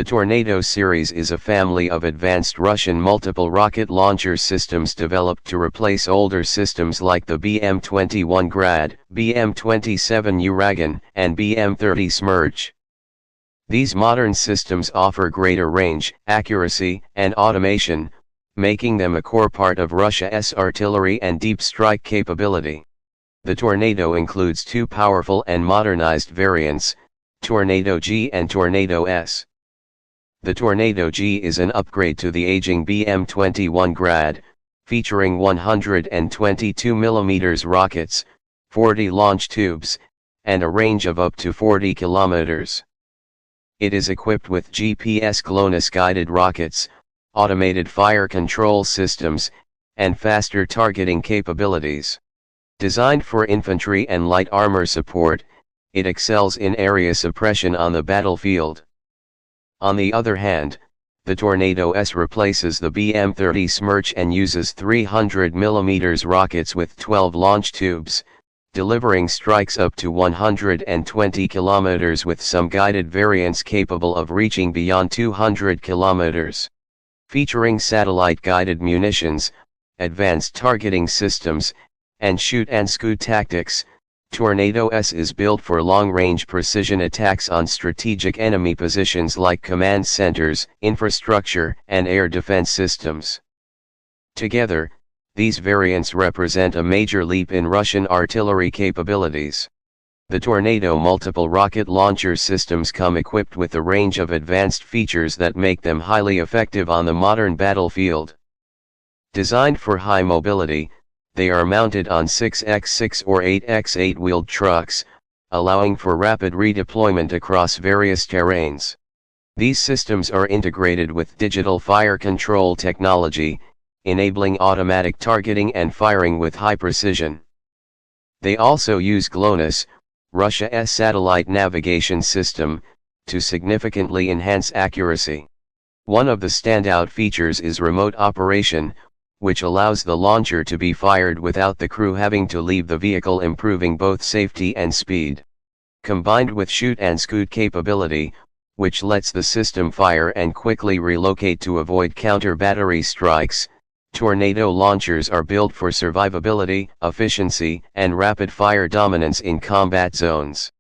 The Tornado series is a family of advanced Russian multiple rocket launcher systems developed to replace older systems like the BM-21 Grad, BM-27 Uragan, and BM-30 Smerch. These modern systems offer greater range, accuracy, and automation, making them a core part of Russia's artillery and deep strike capability. The Tornado includes two powerful and modernized variants, Tornado G and Tornado S. The Tornado G is an upgrade to the aging BM-21 Grad, featuring 122 mm rockets, 40 launch tubes, and a range of up to 40 kilometers. It is equipped with GPS GLONASS-guided rockets, automated fire control systems, and faster targeting capabilities. Designed for infantry and light armor support, it excels in area suppression on the battlefield. On the other hand, the Tornado S replaces the BM-30 Smerch and uses 300 mm rockets with 12 launch tubes, delivering strikes up to 120 km with some guided variants capable of reaching beyond 200 km. Featuring satellite-guided munitions, advanced targeting systems, and shoot-and-scoot tactics, Tornado S is built for long-range precision attacks on strategic enemy positions like command centers, infrastructure, and air defense systems. Together, these variants represent a major leap in Russian artillery capabilities. The Tornado multiple rocket launcher systems come equipped with a range of advanced features that make them highly effective on the modern battlefield. Designed for high mobility, they are mounted on 6x6 or 8x8 wheeled trucks, allowing for rapid redeployment across various terrains. These systems are integrated with digital fire control technology, enabling automatic targeting and firing with high precision. They also use GLONASS, Russia's satellite navigation system, to significantly enhance accuracy. One of the standout features is remote operation, which allows the launcher to be fired without the crew having to leave the vehicle, improving both safety and speed. Combined with shoot-and-scoot capability, which lets the system fire and quickly relocate to avoid counter-battery strikes, Tornado launchers are built for survivability, efficiency, and rapid-fire dominance in combat zones.